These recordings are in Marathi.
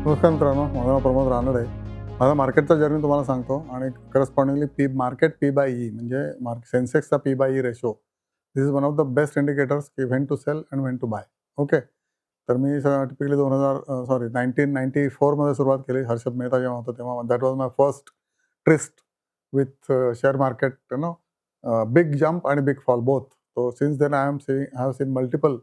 नमस्कार मित्रांनो, माझं नाव प्रमोद रानडे. माझा मार्केटचा जर्नी तुम्हाला सांगतो आणि correspondingly market P by E म्हणजे सेन्सेक्सचा P by E ratio. This is one of the best indicators की when to sell and when to buy. Okay. तर मी टिपिकली 1994 मध्ये सुरुवात केली. हर्षद मेहता जेव्हा होता तेव्हा. That was my first tryst with share market, big jump आणि big fall both. So since then I have seen multiple.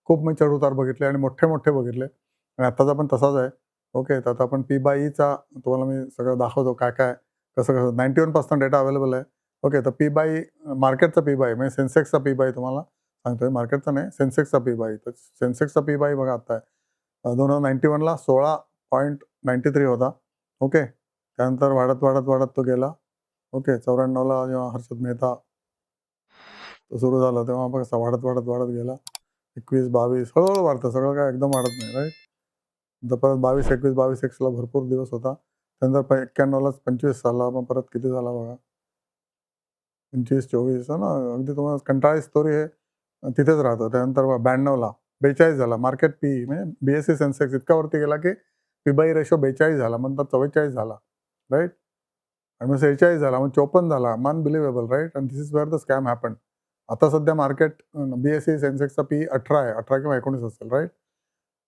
खूप मी चढ-उतार बघितले आणि मोठे-मोठे बघितले आणि आत्ताचा पण तसाच आहे. ओके. तर आता आपण पी बाय ईचा तुम्हाला मी सगळं दाखवतो काय-काय, कसं-कसं. 91% डेटा अवेलेबल आहे. ओके. तर पी बाय मार्केटचा पी बाय म्हणजे सेन्सेक्सचा पी बाय तुम्हाला सांगतोय. मार्केटचा नाही, सेन्सेक्सचा पी बाय. तर सेन्सेक्सचा पी बाय बघा आता आहे. 2091ला 16.93 होता. ओके. त्यानंतर वाढत तो गेला. ओके. 94ला जेव्हा हर्षद मेहता सुरू झालं तेव्हा बघा कसा वाढत गेला. 21, 22 हळू-हळू वाढतं. सगळं काय एकदम वाढत नाही, राइट? नंतर परत 22, 21, 22-21ला भरपूर दिवस होता. त्यानंतर 91लाच 25 झाला. मग परत किती झाला बघा, 25, 24 ना, अगदी तुम्हाला कंटाळी स्टोरी हे तिथेच राहतं. त्यानंतर 92ला 42 झाला. मार्केट पी म्हणजे BSE सेन्सेक्स इतका वरती गेला, की पी बाय रेशो 42 झाला. मग नंतर 44 झाला, राइट? आणि मग 46 झाला. मग 54 झाला. Unbelievable, right? And this is where the scam happened. आता सध्या मार्केट BSE सेन्सेक्सचा पी 18 आहे. 18 किंवा 19 असेल, राइट?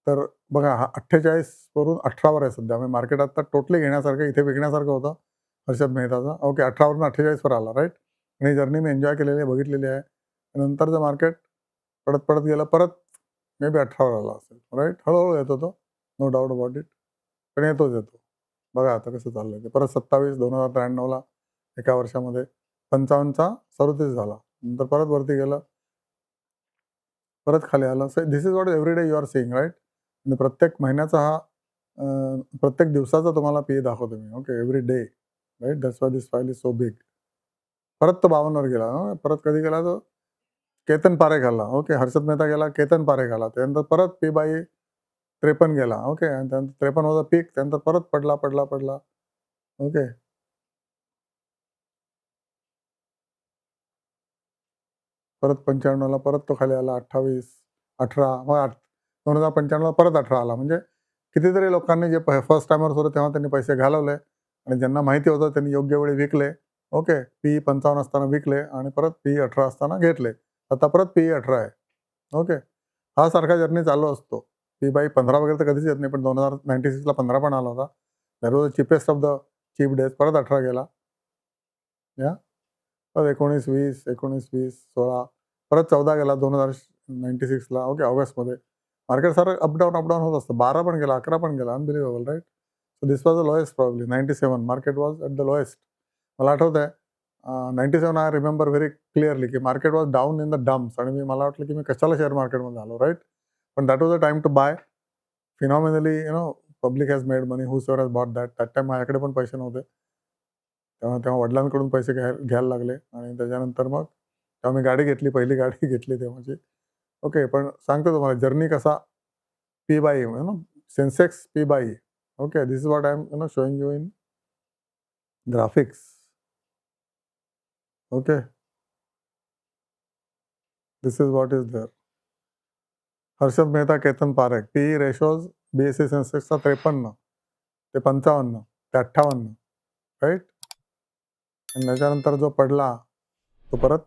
तर बघा हा 48 वरून 18 वर आहे सध्या. म्हणजे मार्केट आता टोटली घेण्यासारखं, इथे विकण्यासारखं होतं हर्षद मेहताचा. ओके. 18 वरून 48 वर आला, राइट? आणि ही जर्नी मी एन्जॉय केलेली आहे, बघितलेली आहे. नंतरचं मार्केट पडत गेलं. परत मे बी 18 वर आला असेल, राइट? हळू येतो तो, नो डाउट अबाउट इट. पण येतो. बघा आता कसं चाललंय ते. परत 27 2093ला एका वर्षामध्ये 55चा 37 झाला. नंतर परत वरती गेलं, परत खाली आलं. So this is what every day you are seeing, right? आणि प्रत्येक महिन्याचा हा प्रत्येक दिवसाचा तुम्हाला पी दाखवतो मी. Okay. Every day, right? That's why this file is so big. परत तो 52 वर गेला. परत कधी गेला तो? केतन पारेखला. ओके. हर्षद मेहता गेला, केतन पारेखला. त्यानंतर परत पी बाय 53 गेला. ओके. आणि त्यानंतर 53 होता पीक. त्यानंतर परत पडला. ओके. परत 95ला परत तो खाली आला. 28, 18 मग 2095ला परत 18 आला. म्हणजे कितीतरी लोकांनी जे फर्स्ट टाइमर्स होते तेव्हा त्यांनी पैसे घालवले आणि ज्यांना माहिती होतं त्यांनी योग्य वेळी विकले. ओके. पी 55 असताना विकले आणि परत पी 18 असताना घेतले. आता परत पी 18 आहे. ओके. हा सारखा जर्नी चालू असतो. पी बाय 15 वगैरे तर कधीच येत नाही. पण 2096ला 15 पण आला होता. That was the cheapest of the cheap days. परत 18 गेला. या परत 19, 20, 19, 20, 16 परत 14 गेला 2096ला. ओके. ऑगस्टमध्ये. मार्केट सारं अप डाउन होत असतं. 12 पण गेला, 11 पण गेला. Unbelievable, right? So this was the lowest probably. 97 market was at the lowest. मला आठवतंय 97 आय रिमेंबर व्हेरी क्लिअरली की market was down in the dumps आणि मला वाटलं की मी कशाला शेअर मार्केटमध्ये आलो, राइट? पण that was the time to buy. Phenomenally public has made money whosoever has bought that. That time माझ्याकडे पण पैसे नव्हते. तेव्हा तेव्हा वडिलांकडून पैसे घ्यायला लागले आणि त्याच्यानंतर मग तेव्हा मी गाडी घेतली, पहिली गाडी घेतली तेव्हाची. ओके. पण सांगतो तुम्हाला जर्नी कसा P by Sensex P by E. Okay. This is what I am showing you in graphics. Okay. This is what is there. Harshad Mehta, Ketan Parekh. P ratios BSE सेन्सेक्सचा 53 ते 55 ते 58, राइट? आणि त्याच्यानंतर जो पडला तो परत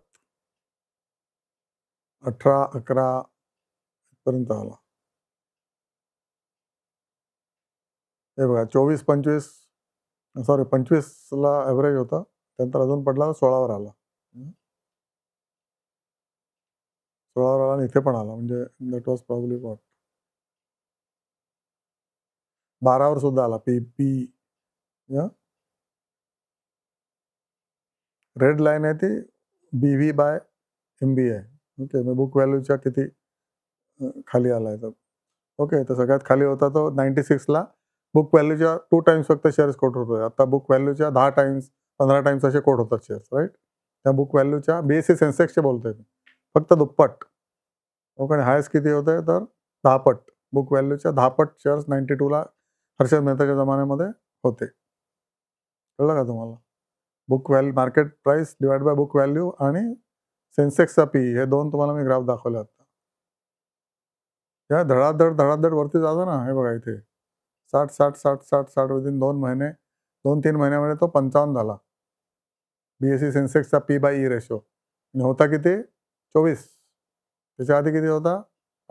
18, 11 पर्यंत आला. हे बघा 24, 25 सॉरी 25ला ॲव्हरेज होता. त्यानंतर अजून पडला 16 वर आला. 16 वर आला आणि इथे पण आला. म्हणजे दॅट वॉज प्रॉब्ली व्हॉट 12 वर सुद्धा आला. पी या रेड लाईन आहे ती BV बाय MB आहे. ओके. मग बुक व्हॅल्यूच्या किती खाली आलाय तर. ओके. तर सगळ्यात खाली होता तो 96ला बुक व्हॅल्यूच्या 2 टाइम्स फक्त शेअर्स कोट होतोय. आता बुक व्हॅल्यूच्या 10 टाइम्स, 15 टाइम्स असे कोट होतात शेअर्स, राइट? त्या बुक व्हॅल्यूच्या BSE सेन्सेक्सचे बोलतोय मी. फक्त दुप्पट. ओके. आणि हायेस्ट किती होतंय तर 10 पट. बुक व्हॅल्यूच्या 10 पट शेअर्स 92ला हर्षद मेहताच्या जमान्यामध्ये होते. कळलं का तुम्हाला? Book value market price divide by book value आणि सेन्सेक्सचा पी हे 2 तुम्हाला मी ग्राफ दाखवले आता. या धडाधड वरती जातो ना, हे बघा इथे. 60 60 60 60 60 विदिन 2 महिने 2-3 महिन्यामध्ये तो 55 झाला. BSE सेन्सेक्सचा P/E रेशो आणि होता किती 24. त्याच्या आधी किती होता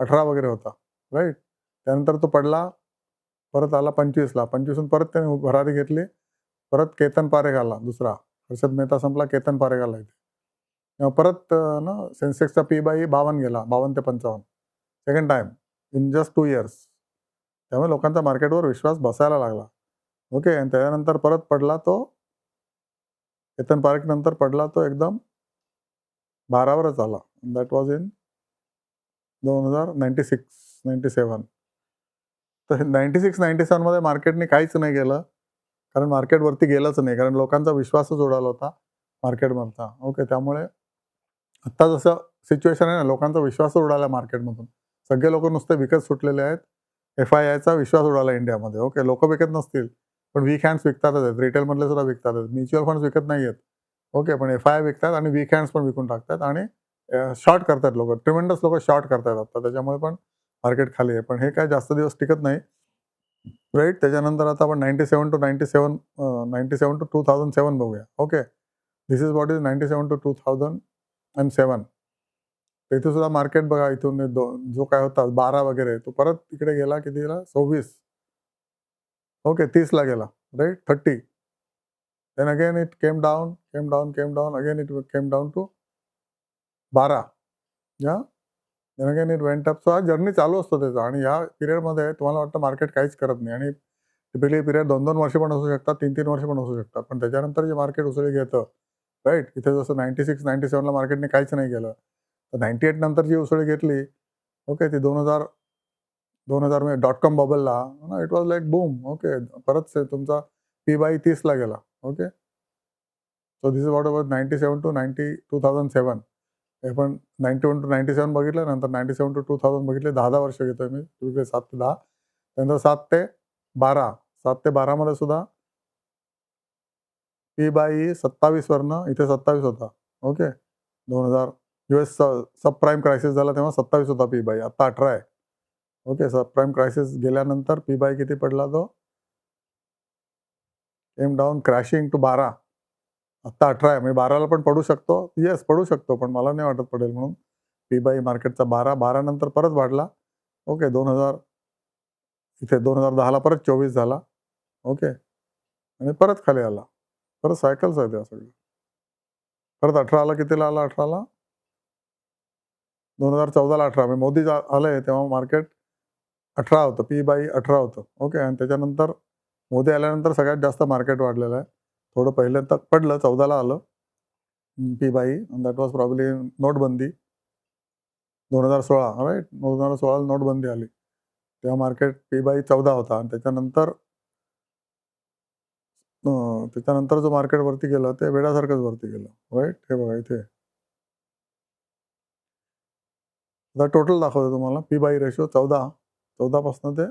18 वगैरे होता, राईट. त्यानंतर तो पडला, परत आला 25ला. 25हून परत त्याने भरारी घेतली. परत केतन पारेख आला दुसरा. हर्षद मेहता संपला, केतन पारेख आला इथे. परत ना सेन्सेक्सचा P/E 52 गेला, 52 ते 55. Second time in just 2 years. त्यामुळे लोकांचा मार्केटवर विश्वास बसायला लागला. ओके. आणि त्याच्यानंतर परत पडला तो, केतन पारेख नंतर पडला तो एकदम 12 वरच आला. That was in 2096-97. तर 96-97 मध्ये मार्केटने काहीच नाही केलं. कारण मार्केट वरती गेलंच नाही. कारण लोकांचा विश्वासच उडाला होता मार्केटमधला. ओके. त्यामुळे आत्ता जसं सिच्युएशन आहे ना, लोकांचा विश्वास उडाला मार्केटमधून. सगळे लोक नुसते विकत सुटलेले आहेत. FIIचा विश्वास उडाला इंडियामध्ये. ओके. लोकं विकत नसतील, पण वीक हँड्स विकतातच आहेत. रिटेलमधले सुद्धा विकतात आहेत. म्युच्युअल फंड्स विकत नाही आहेत. ओके. पण FII विकतात आणि वीक हँड्स पण विकून टाकतात आणि शॉर्ट करतात लोकं. ट्रिमेंडस लोकं शॉर्ट करतायत आता. त्याच्यामुळे पण मार्केट खाली आहे. पण हे काय जास्त दिवस टिकत नाही. राईट. त्याच्यानंतर आता आपण 97 टू 97 97 टू 2007 बघूया. Okay. This is what is 97 to 2007. इथे सुद्धा मार्केट बघा, इथून जो काय होता 12 वगैरे, तो परत इकडे गेला कितीला 26. ओके. 30ला गेला, right. 30. Then again it came down, came down, came down. Again it came down to 12. या then again it went up. So हा जर्नी चालू असतो त्याचा. आणि या पिरियडमध्ये तुम्हाला वाटतं मार्केट काहीच करत नाही. आणि टिपिकली पिरियड 2-2 वर्ष पण असू शकतात, 3-3 वर्ष पण असू शकतात. पण त्याच्यानंतर जे मार्केट उसळी घेतं, राईट. इथे जसं 96-97ला मार्केटने काहीच नाही केलं. तर 98 नंतर जी उसळी घेतली, ओके, ती 2000 मध्ये .com बबलला it was like boom. Okay. परत तुमचा P/E 30ला गेला. Okay. So this is what about 97 to 2007. हे पण 91 टू 97 बघितलं, नंतर 97 टू 2000 बघितले. 10-10 वर्ष घेतोय मी. 7 ते 10. त्यानंतर 7 ते 12. 7 ते 12 मध्ये सुद्धा P/E 27 वरनं इथे 27 होता. ओके. 2000 US सबप्राईम क्रायसिस झाला तेव्हा 27 होता P/E. आता 18 आहे. ओके. सबप्राईम क्रायसिस गेल्यानंतर P/E किती पडला तो? Came down crashing to 12. आत्ता 18 आहे. म्हणजे 12ला पण पडू शकतो. येस, पडू शकतो, पण मला नाही वाटत पडेल म्हणून. P/E मार्केटचा 12 नंतर परत वाढला. ओके. 2000 इथे 2010ला परत 24 झाला. ओके. आणि परत खाली आला. परत सायकल्स आहेत या सगळ्या. परत 18ला कितीला आला 18ला? 2014ला 18. म्हणजे मोदी आले तेव्हा मार्केट 18 होतं. P/E 18 होतं. ओके. आणि त्याच्यानंतर मोदी आल्यानंतर सगळ्यात जास्त मार्केट वाढलेलं आहे. थोडं पहिल्यांदा पडलं, 14ला आलं P/E. दॅट वॉज प्रॉब्ली नोटबंदी 2016, राईट. 2016ला नोटबंदी आली. तेव्हा मार्केट P/E 14 होता. आणि त्याच्यानंतर जो मार्केट वरती गेलं ते वेड्यासारखंच वरती गेलं, राईट. हे बघा इथे. आता टोटल दाखवतो तुम्हाला. P/E रेशो 14 पासून ते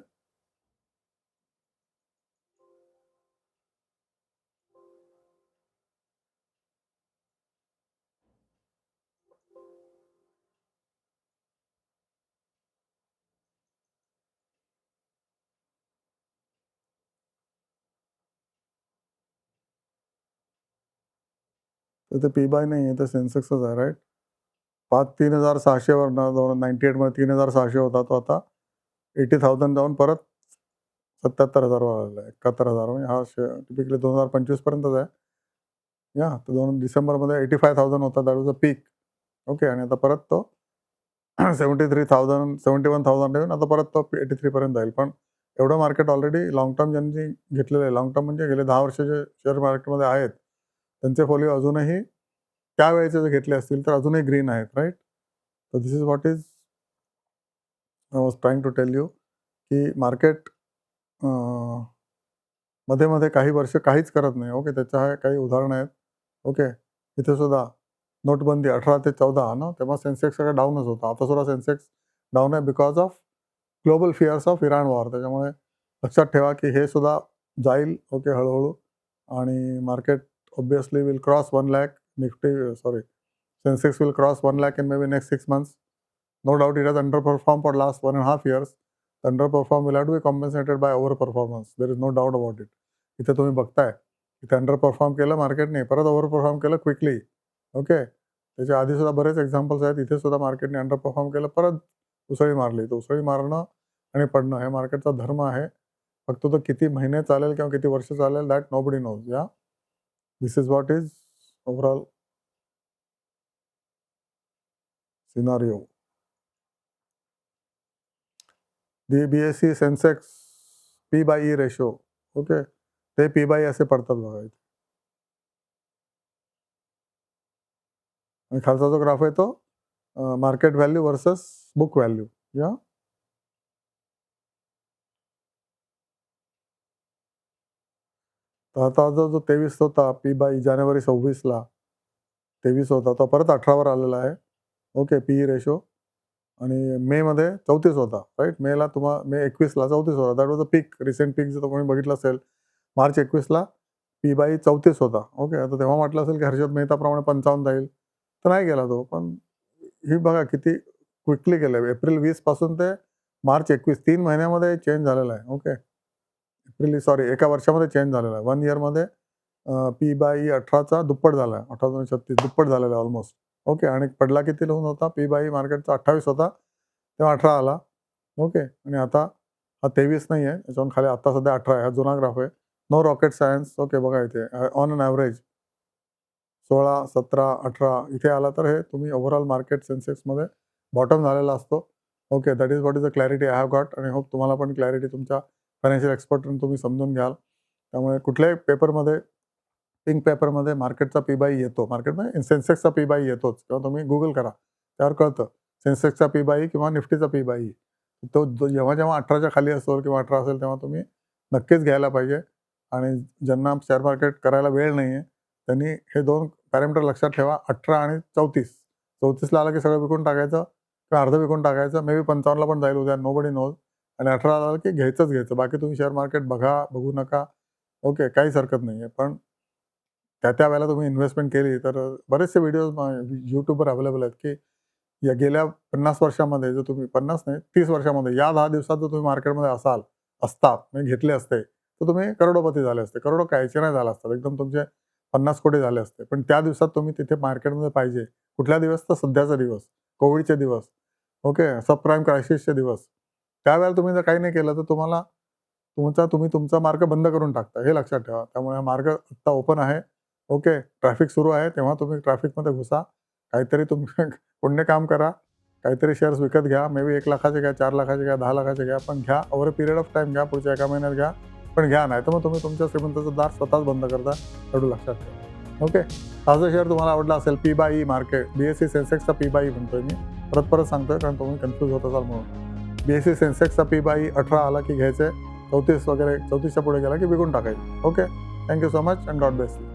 इथे P/E नाही, इथे सेन्सेक्सच आहे, राईट. 3,600 वरनं 98 मध्ये 3,600 होता, तो आता 80,000 जाऊन परत 77,000 वर आलेला आहे. 71,000. म्हणजे हा टिपिकली 2025 पर्यंतच आहे. या तर डिसेंबरमध्ये 85,000 होता. That was a peak. Okay. आणि आता परत तो 73,000 71,000 येऊन आता परत तो 83 पर्यंत जाईल. पण एवढं मार्केट ऑलरेडी लाँग टर्म ज्यांनी घेतलेलं आहे, लाँग टर्म म्हणजे गेले 10 वर्ष जे शेअर मार्केटमध्ये आहेत, त्यांचे फोलिओ अजूनही त्यावेळेचे जे घेतले असतील तर अजूनही ग्रीन आहेत, राईट. तर this is what is I was trying to tell you, की मार्केट मध्ये काही वर्ष काहीच करत नाही. ओके. त्याच्या काही उदाहरणं आहेत. ओके. इथे सुद्धा नोटबंदी 18 ते 14 ना, तेव्हा सेन्सेक्स सगळं डाऊनच होता. आता सुद्धा सेन्सेक्स डाऊन आहे because of global fears of Iran war. त्याच्यामुळे लक्षात ठेवा की हे सुद्धा जाईल, ओके, हळूहळू. आणि market obviously will cross 1 lakh. Sensex will cross 1 lakh in may be next 6 months. No doubt it has underperformed for last 1.5 years. Underperform will have to be compensated by overperformance. There is no doubt about it. इथे तुम्ही बघताय, इथे अंडर परफॉर्म केलं मार्केटने, परत ओव्हर परफॉर्म केलं क्विकली. ओके. त्याच्या आधीसुद्धा बरेच एक्झाम्पल्स आहेत. इथे सुद्धा मार्केटने अंडर परफॉर्म केलं, परत उसळी मारली. तर उसळी मारणं आणि पडणं हे मार्केटचा धर्म आहे. फक्त तो किती महिने चालेल किंवा किती वर्ष चालेल that nobody knows. Yeah this is what is overall scenario. BSE Sensex P by E ratio. Okay. ते पी बाय असे पडतात बघा इथे. आणि खालचा जो ग्राफ आहे तो market value versus book value. या तर आता जो 23 होता पी बाय जानेवारी 26ला 23 होता, तो परत 18वर आलेला आहे. ओके. P ratio. आणि मेमध्ये 34 होता, राईट. मेला मे 21ला 34 होता. That was a peak, recent peak जर कोणी बघितलं असेल. मार्च 21ला पी बाय 34 होता. ओके. आता तेव्हा म्हटलं असेल की हर्षद मेहताप्रमाणे 55 जाईल, तर नाही गेला तो. पण ही बघा किती क्विकली गेलं. एप्रिल 20 पासून ते मार्च 21 3 महिन्यामध्ये चेंज झालेला आहे. ओके. एका वर्षामध्ये चेंज झालेला आहे. 1 इयरमध्ये पी बाय 18चा दुप्पट झाला आहे. 1836 दुप्पट झालेला आहे ऑलमोस्ट. ओके. आणि पडला किती लोन होता पी बाय मार्केटचा 28 होता, तेव्हा 18 आला. ओके. आणि आता हा 23 नाही आहे, याच्यावरून खाली आता सध्या 18 आहे. हा जुना ग्राफ आहे. No rocket science. ओके. बघा इथे ऑन अन ॲव्हरेज 16, 17, 18 इथे आला तर हे तुम्ही ओव्हरऑल मार्केट सेन्सेक्समध्ये बॉटम झालेला असतो. Okay. That is what is the clarity I have got. आणि होप तुम्हाला पण क्लॅरिटी तुमच्या फायनान्शियल एक्सपर्टकडून तुम्ही समजून घ्याल. त्यामुळे कुठल्याही पेपरमध्ये, पिंक पेपरमध्ये मार्केटचा पी बाय येतो. मार्केटमध्ये सेन्सेक्सचा पी बाय येतोच, किंवा तुम्ही गुगल करा, त्यावर कळतं. सेन्सेक्सचा पी बाय किंवा निफ्टीचा पी बाय. तो जेव्हा 18च्या खाली असेल किंवा 18 असेल तेव्हा तुम्ही नक्कीच घ्यायला पाहिजे. आणि ज्यांना शेअर मार्केट करायला वेळ नाही आहे, त्यांनी हे 2 पॅरामीटर लक्षात ठेवा. 18 आणि 34. 34ला आलं की सगळं विकून टाकायचं किंवा अर्धं विकून टाकायचं. मे बी 55ला पण जाईल उद्या, नोबडी नोज. आणि 18ला आलं की घ्यायचं. बाकी तुम्ही शेअर मार्केट बघू नका. ओके. काहीच हरकत नाही आहे. पण त्या वेळेला तुम्ही इन्व्हेस्टमेंट केली तर बरेचसे व्हिडिओज YouTubeवर अवेलेबल आहेत, की या गेल्या 50 वर्षामध्ये जर तुम्ही 50 नाही 30 वर्षामध्ये या 10 दिवसात जर तुम्ही मार्केटमध्ये असता म्हणजे घेतले असते, तर तुम्ही करोडोपती झाले असते. करोडो कायचे नाही झाले असतात. एकदम तुमचे 50 कोटी झाले असते. पण त्या दिवसात तुम्ही तिथे मार्केटमध्ये पाहिजे. कुठल्या दिवस? तर सध्याचा दिवस, कोविडचे दिवस. ओके. सबप्राईम क्रायसिसचे दिवस. त्यावेळेला तुम्ही जर काही नाही केलं तर तुम्ही तुमचा मार्ग बंद करून टाकता. हे लक्षात ठेवा. त्यामुळे हा मार्ग आत्ता ओपन आहे. ओके. ट्रॅफिक सुरू आहे, तेव्हा तुम्ही ट्रॅफिकमध्ये घुसा. काहीतरी तुम्ही पुण्य काम करा. काहीतरी शेअर्स विकत घ्या. मे बी 1 लाखाचे घ्या, 4 लाखाचे घ्या, 10 लाखाचे घ्या. पण घ्या. Over a period of time घ्या. पुढच्या 1 महिन्यात घ्या. पण घ्या. नाही तर मग तुम्ही तुमच्या श्रीमंताचं दार स्वतःच बंद करता. एवढं लक्षात ठेवा. ओके. माझं शेअर तुम्हाला आवडला असेल P by E market. BSE सेन्सेक्सचा पी बाय ई म्हणतोय मी. परत सांगतोय, कारण तुम्ही कन्फ्यूज होत असाल म्हणून. BSE सेन्सेक्सचा पी बाय ई 18 आला की घ्यायचे. 34 वगैरे 34च्या पुढे गेला की विकून टाकायचे. Okay. Thank you so much and God bless you.